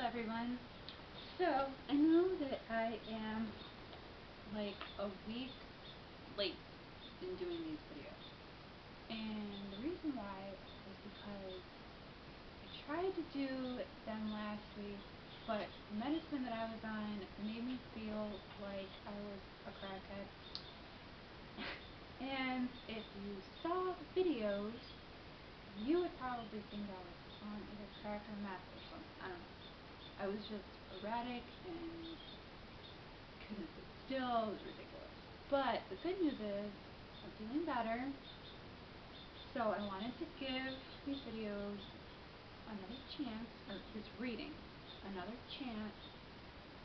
everyone. So, I know that I am like a week late in doing these videos. And the reason why is because I tried to do them last week, but the medicine that I was on made me feel like I was a crackhead. And if you saw the videos, you would probably think I was on either crack or meth or something. I don't know. I was just erratic and couldn't sit still. It was ridiculous. But the good news is I'm feeling better. So I wanted to give these videos another chance, or this reading another chance,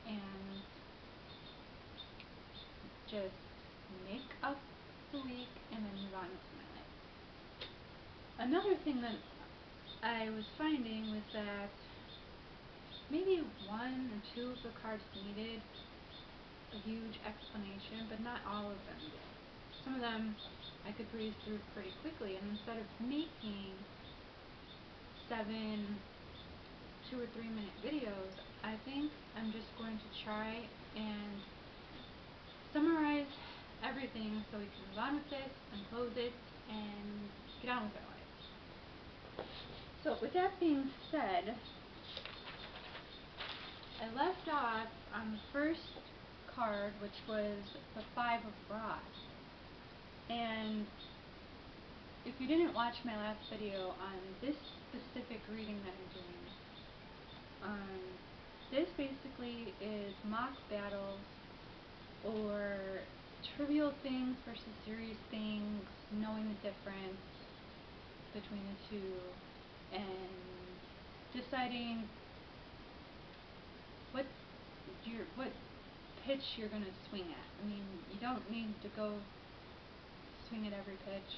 and just make up the week and then move on with my life. Another thing that I was finding was that maybe one or two of the cards needed a huge explanation, but not all of them did. Some of them I could breeze through pretty quickly, and instead of making 7 2 or 3 minute videos, I think I'm just going to try and summarize everything so we can move on with this and close it and get on with our life. So with that being said, I left off on the first card, which was the 5 of Rods. And if you didn't watch my last video on this specific reading that I'm doing, this basically is mock battles or trivial things versus serious things, knowing the difference between the two, and deciding what pitch you're going to swing at. I mean, you don't need to go swing at every pitch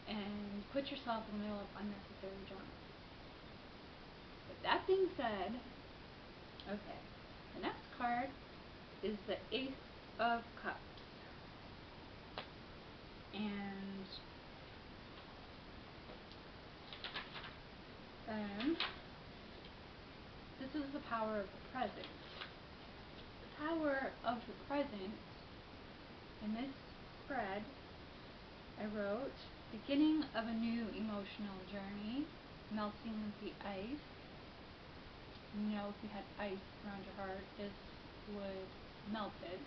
and put yourself in the middle of unnecessary drama. With that being said, okay, the next card is the Ace of Cups. And this is the power of the present. The power of the present, in this spread, I wrote, beginning of a new emotional journey, melting of the ice. You know, if you had ice around your heart, this would melt it.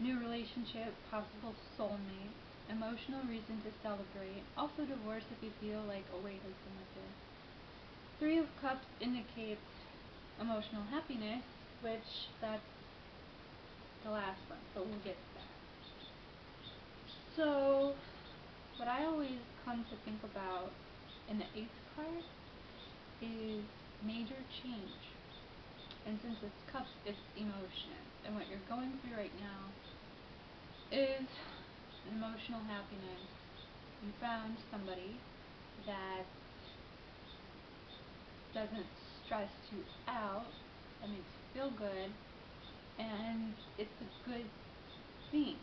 New relationship, possible soulmate, emotional reason to celebrate, also divorce if you feel like a weight has been lifted. 3 of Cups indicates emotional happiness, which that's the last one, but we'll get to that. So, what I always come to think about in the Ace card is major change. And since it's cups, it's emotion. And what you're going through right now is emotional happiness. You found somebody that doesn't stress you out, that makes you feel good, and it's a good thing,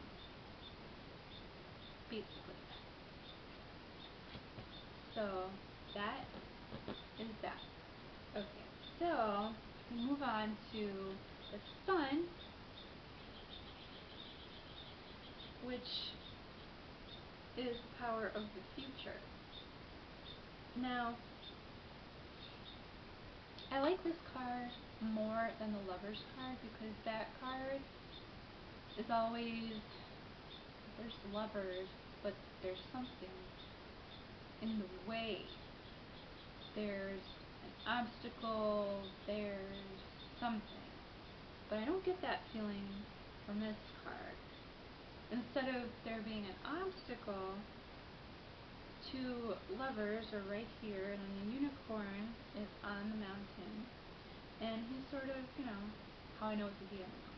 basically. So that is that. Okay, so we move on to the Sun, which is the power of the future. Now, I like this card more than the Lovers card because that card is always, there's lovers, but there's something in the way. There's an obstacle, there's something. But I don't get that feeling from this card. Instead of there being an obstacle, 2 lovers are right here, and then the unicorn is on the mountain. And he's sort of, you know, how I know it's a he, I don't know.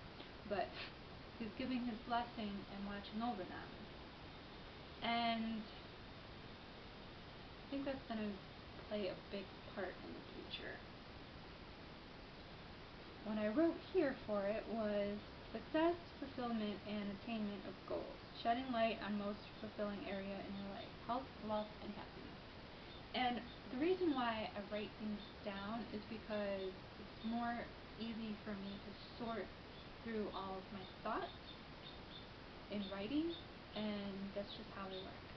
But he's giving his blessing and watching over them. And I think that's going to play a big part in the future. What I wrote here for it was success, fulfillment, and attainment of goals. Shedding light on most fulfilling area in your life. Health, wealth, and happiness. And the reason why I write things down is because it's more easy for me to sort through all of my thoughts in writing, and that's just how I work.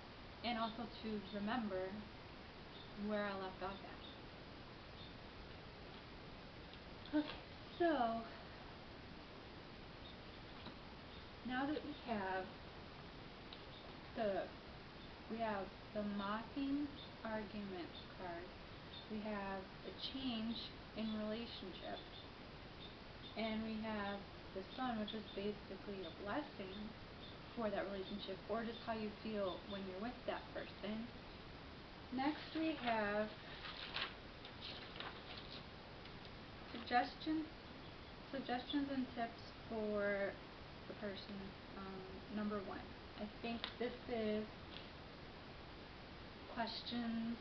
And also to remember where I left off at. Okay, so now that the we have the mocking argument card, we have a change in relationship, and we have the sun, which is basically a blessing for that relationship, or just how you feel when you're with that person. Next we have suggestions and tips for the person. Number one, I think this is questions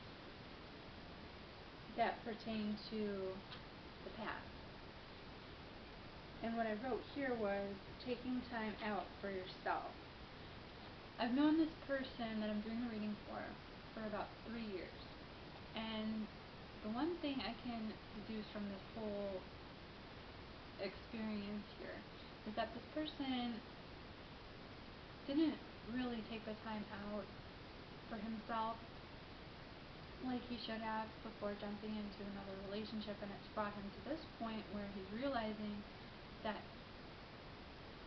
that pertain to the past. And what I wrote here was taking time out for yourself. I've known this person that I'm doing the reading for about 3 years. And the one thing I can deduce from this whole experience here is that this person didn't really take the time out for himself like he should have before jumping into another relationship, and it's brought him to this point where he's realizing that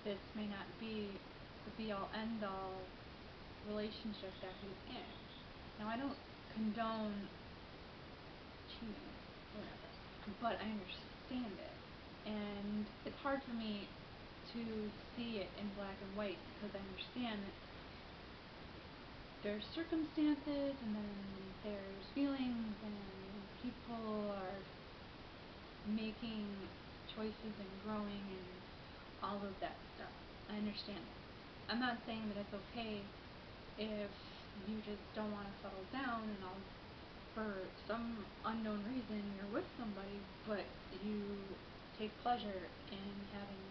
this may not be the be-all end-all relationship that he's in. Now, I don't condone cheating or whatever, but I understand it, and it's hard for me to see it in black and white because I understand that there's circumstances and then there's feelings and people are making choices and growing and all of that stuff. I understand it. I'm not saying that it's okay if you just don't want to settle down and all for some unknown reason you're with somebody, but you take pleasure in having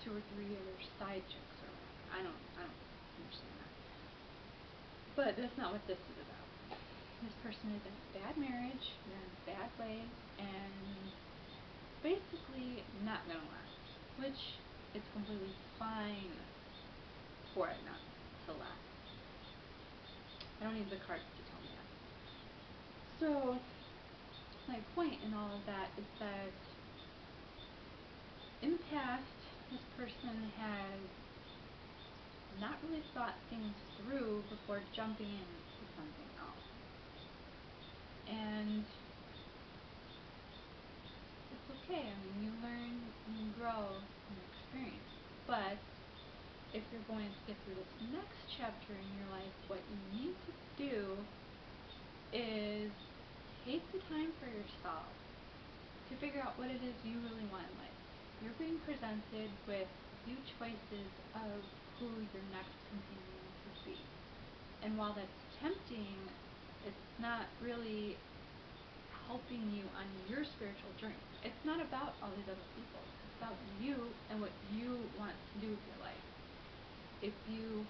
2 or 3 other side chicks or whatever. I don't understand that. But that's not what this is about. This person is in a bad marriage, they're in a bad way, and basically not gonna last. Which it's completely fine for it not to last. I don't need the cards to tell me that. So, my point in all of that is that in the past, this person has not really thought things through before jumping into something else. And it's okay. I mean, you learn, you grow, you experience. But if you're going to get through this next chapter in your life, what you need to do is take the time for yourself to figure out what it is you really want in life. You're being presented with a few choices of who your next companion could be. And while that's tempting, it's not really helping you on your spiritual journey. It's not about all these other people. It's about you and what you want to do with your life. If you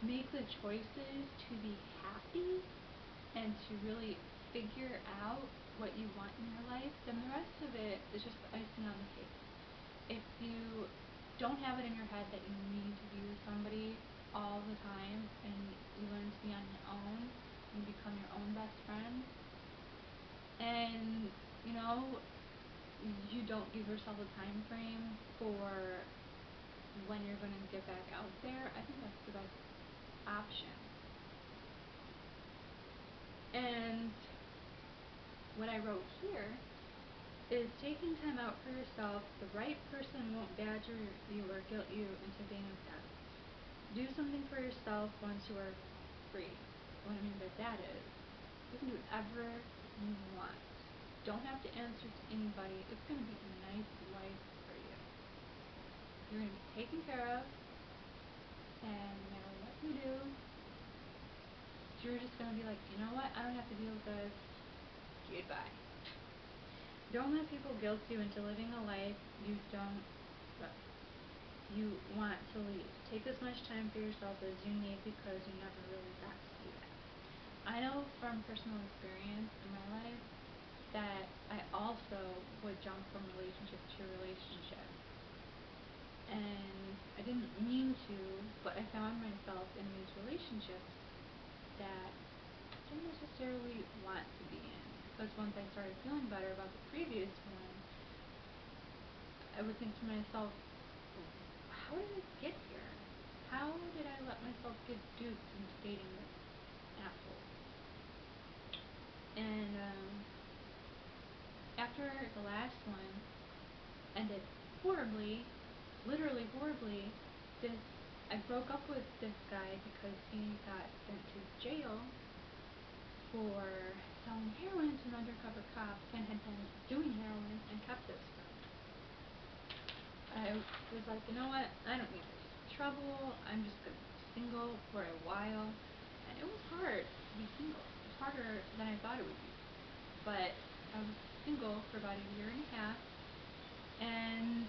make the choices to be happy and to really figure out what you want in your life, then the rest of it is just icing on the cake. If you don't have it in your head that you need to be with somebody all the time and you learn to be on your own, you become your own best friend, and you don't give yourself a time frame for when you're going to get back out there, I think that's the best option. And what I wrote here is taking time out for yourself. The right person won't badger you or guilt you into being with them. Do something for yourself once you are free. What I mean by that is, you can do whatever you want. Don't have to answer to anybody. It's going to be a nice life for you. You're going to be taken care of, and no matter what you do, you're just going to be like, you know what, I don't have to deal with this. Goodbye. Don't let people guilt you into living a life you want to lead. Take as much time for yourself as you need because you never really got to do that. I know from personal experience in my life that I also would jump from relationship to relationship. And I didn't mean to, but I found myself in these relationships that I didn't necessarily want to be in. Because once I started feeling better about the previous one, I would think to myself, how did I get here? How did I let myself get duped into dating this asshole? And after the last one ended horribly, literally horribly, this I broke up with this guy because he got sent to jail for selling heroin to an undercover cop and had been doing heroin and kept this from me. I was like, you know what? I don't need this trouble. I'm just gonna be single for a while. And it was hard to be single. It was harder than I thought it would be. But I was single for about a year and a half, and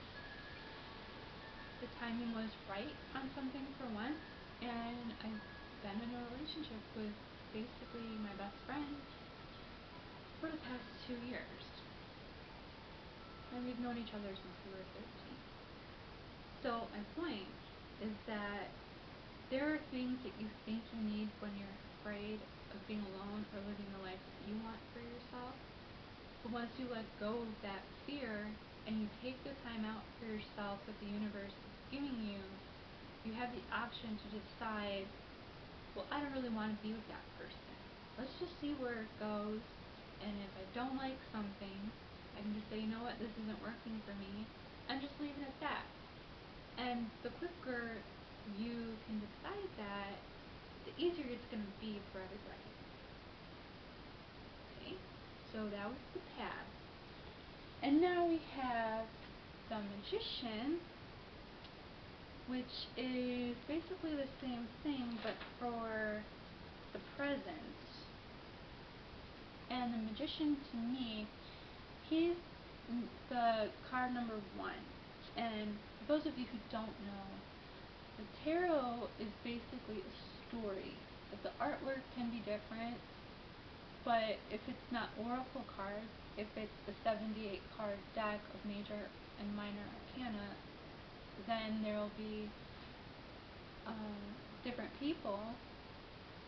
the timing was right on something for once, and I've been in a relationship with basically my best friend for the past 2 years. And we've known each other since we were 13. So my point is that there are things that you think you need when you're afraid of being alone or living the life that you want for yourself. But once you let go of that fear and you take the time out for yourself that the universe is giving you, you have the option to decide, well, I don't really want to be with that person. Let's just see where it goes. And if I don't like something, I can just say, you know what, this isn't working for me, and just leave it at that. And the quicker you can decide that, the easier it's going to be for everybody. Okay, so that was the past. And now we have the Magician, which is basically the same thing but for the present. And the Magician, to me, he's the card number 1. And for those of you who don't know, the tarot is basically a story. But the artwork can be different, but if it's not oracle cards, if it's the 78 card deck of major and minor arcana, then there will be different people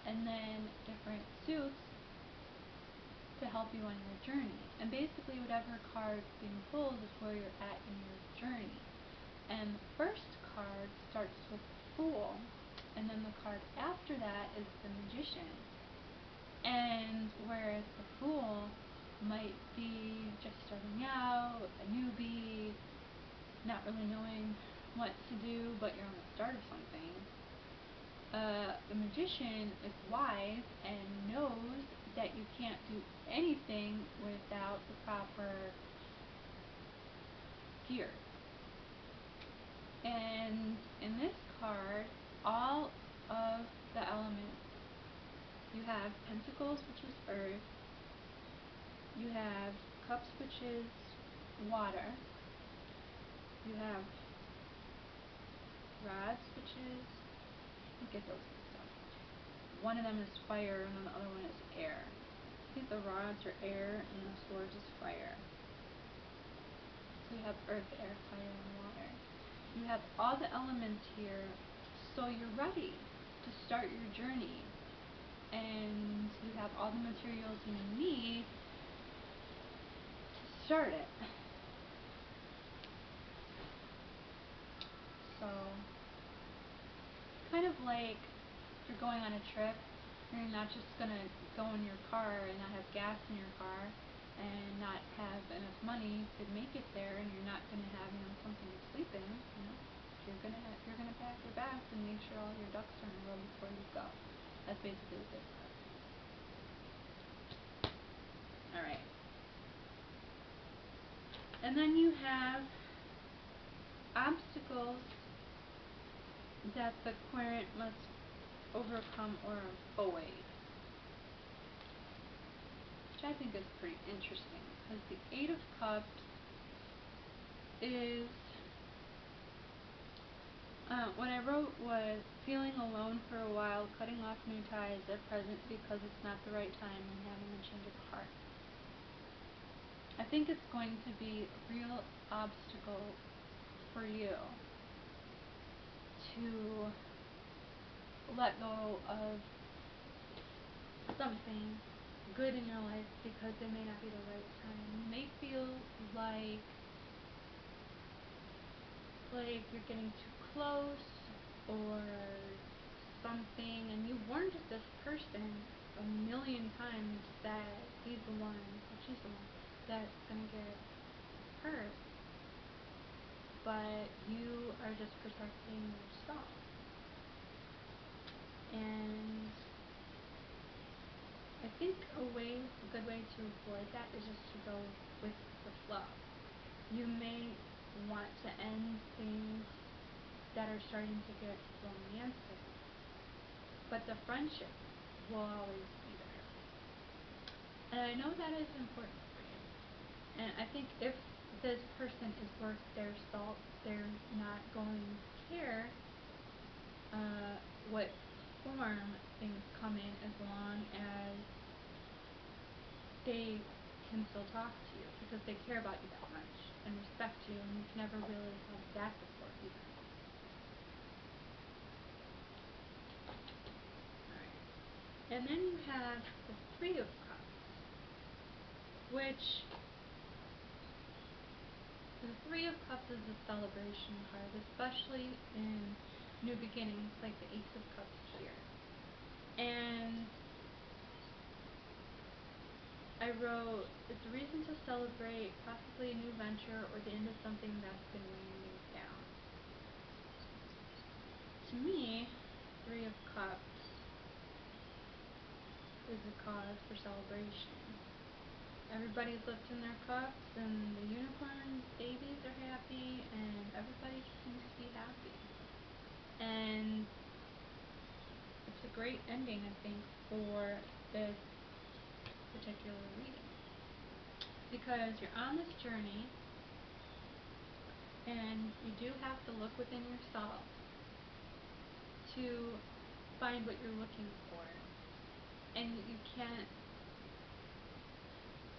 and then different suits to help you on your journey. And basically whatever card being pulled is where you're at in your journey. And the first card starts with Fool, and then the card after that is the Magician. And whereas the Fool might be just starting out, a newbie, not really knowing what to do, but you're on the start of something, the Magician is wise and knows that you can't do anything without the proper gear. And in this card, all of the elements, you have Pentacles, which is earth, you have Cups, which is water, you have Rods, which is, I get those mixed up. One of them is fire and then the other one is air. I think the rods are air and the swords is fire. So you have earth, air, fire, and water. You have all the elements here, so you're ready to start your journey. And you have all the materials you need to start it. So, kind of like if you're going on a trip, you're not just going to go in your car and not have gas in your car and not have enough money to make it there, and you're not going to have, something to sleep in, You're going to pack your bags and make sure all your ducks are in a row before you go. That's basically what this is. Alright. And then you have obstacles that the querent must overcome or avoid, which I think is pretty interesting, because the Eight of Cups is, what I wrote was feeling alone for a while, cutting off new ties at present because it's not the right time, and having a change of heart. I think it's going to be a real obstacle for you to let go of something good in your life because it may not be the right time. You may feel like you're getting too close or something, and you've warned this person a million times that he's the one, or she's the one that's gonna get hurt, but you are just protecting yourself. And I think a good way to avoid that is just to go with the flow. You may want to end things that are starting to get romantic, but the friendship will always be there. And I know that is important for you. And I think if this person is worth their salt, they're not going to care what form things come in, as long as they can still talk to you, because they care about you that much and respect you, and you can never really have that support either. Alright. And then you have the Three of Cups, which the Three of Cups is a celebration card, especially in new beginnings, like the Ace of Cups here. And I wrote, it's a reason to celebrate possibly a new venture or the end of something that's been weighing you down. To me, Three of Cups is a cause for celebration. Everybody's lifting their cups, and the unicorn babies are happy, and everybody seems to be happy. And it's a great ending, I think, for this particular reading, because you're on this journey, and you do have to look within yourself to find what you're looking for, and you can't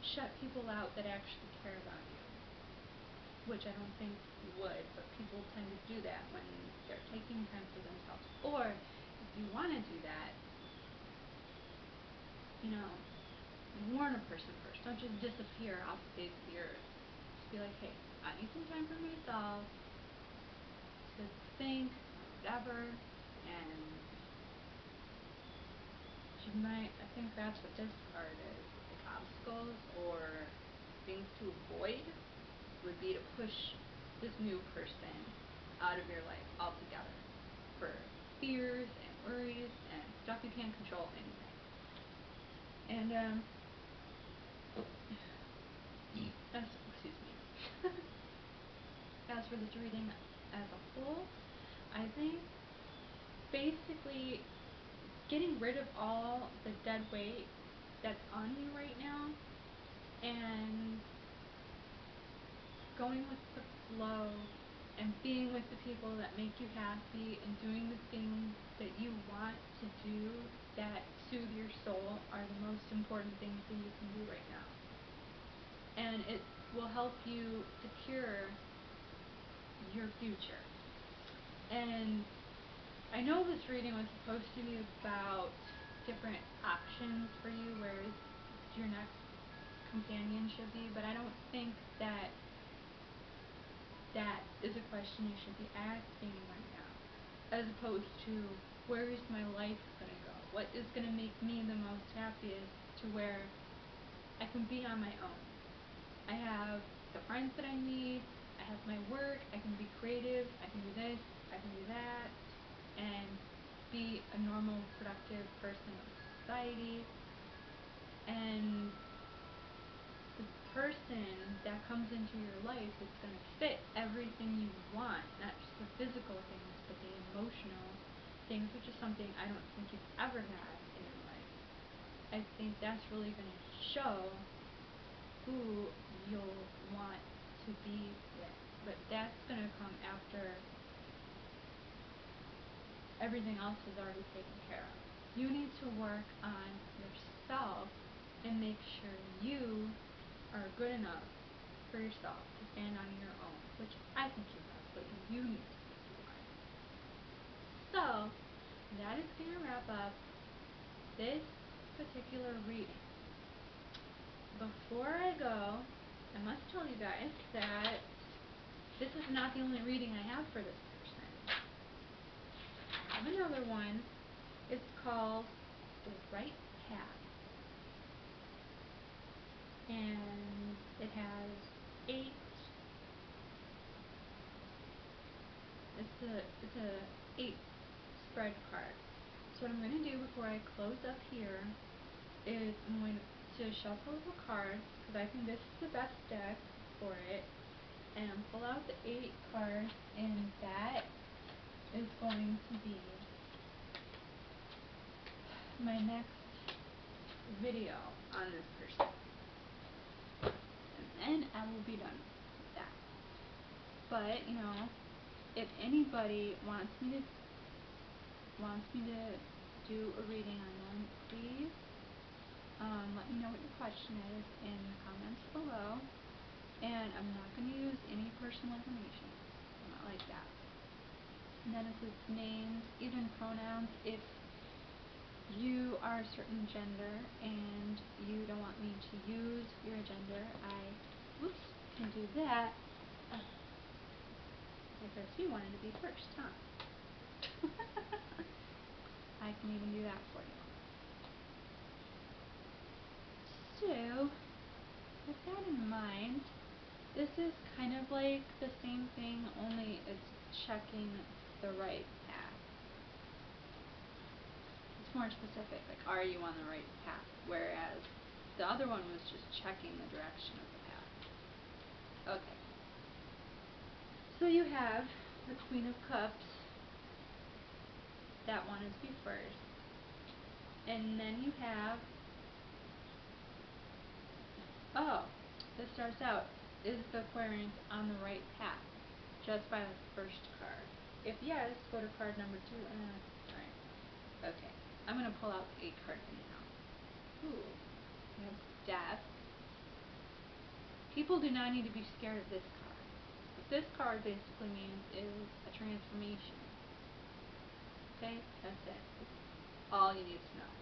shut people out that actually care about you, which I don't think you would, but people tend to do that when they're taking time for themselves. Or if you want to do that, warn a person first. Don't just disappear off the face of the earth. Just be like, hey, I need some time for myself to think, whatever, and I think that's what this card is. Like obstacles or things to avoid would be to push this new person out of your life altogether for fears and worries and stuff you can't control anyway. And excuse me. As for this reading as a whole, I think basically getting rid of all the dead weight that's on you right now and going with the flow and being with the people that make you happy and doing the things that you want to do that soothe your soul are the most important things that you can do right now. And it will help you secure your future. And I know this reading was supposed to be about different options for you, where your next companion should be, but I don't think that is a question you should be asking right now, as opposed to, where is my life going to go? What is going to make me the most happiest, to where I can be on my own? I have the friends that I need, I have my work, I can be creative, I can do this, I can do that, and be a normal, productive person in society. And the person that comes into your life is going to fit everything you want, not just the physical things, but the emotional things, which is something I don't think you've ever had in your life. I think that's really going to show who you'll want to be with, but that's going to come after everything else is already taken care of. You need to work on yourself and make sure you are good enough for yourself to stand on your own, which I think you are, but you need to think you are. So, that is going to wrap up this particular reading. Before I go, I must tell you guys that this is not the only reading I have for this person. I have another one. It's called The Right Path. And it has 8. It's a 8 spread card. So what I'm going to do before I close up here is I'm going to shuffle the cards because I think this is the best deck for it, and pull out the 8 cards, and that is going to be my next video on this person, and then I will be done with that. But if anybody wants me to do a reading on them, please let me know what your question is in the comments below. And I'm not going to use any personal information. I'm not like that. And that includes names, even pronouns. If you are a certain gender and you don't want me to use your gender, I can do that. I guess you wanted to be first, huh? I can even do that for you. So, with that in mind, this is kind of like the same thing, only it's checking the right path. It's more specific, like, are you on the right path? Whereas the other one was just checking the direction of the path. Okay. So you have the Queen of Cups. That one is be first. And then you have, this starts out, is the Aquarians on the right path? Just by the first card. If yes, go to card number 2. Alright. Okay. I'm going to pull out the 8 cards now. Ooh. We have Death. People do not need to be scared of this card. What this card basically means is a transformation. Okay? That's it. That's all you need to know.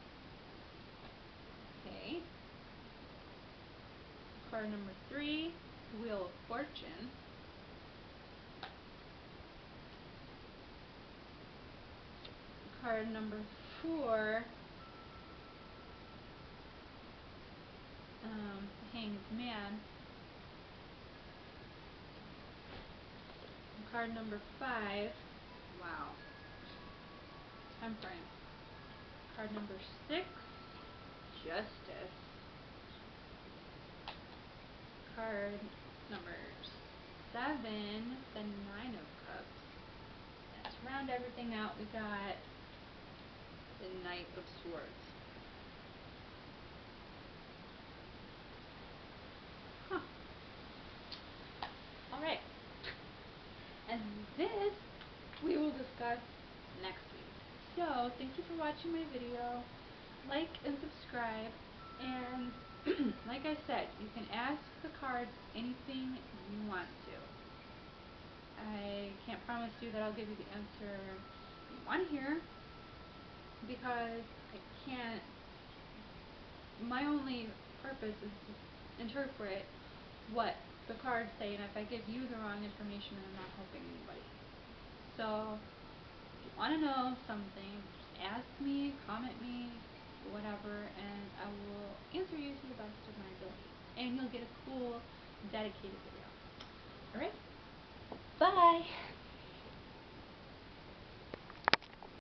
Okay. Card number 3, Wheel of Fortune. Card number 4, Hanged Man. Card number 5, wow, Temperance. Card number 6, Justice. Card number 7, the 9 of Cups. And to round everything out, we got the Knight of Swords. Huh. Alright. And this we will discuss next week. So, thank you for watching my video. Like and subscribe. And like I said, you can ask the cards anything you want to. I can't promise you that I'll give you the answer you want to hear, because I can't. My only purpose is to interpret what the cards say, and if I give you the wrong information, then I'm not helping anybody. So, if you want to know something, just ask me, comment me, whatever, and I will answer you to the best of my ability. And you'll get a cool, dedicated video. Alright? Bye!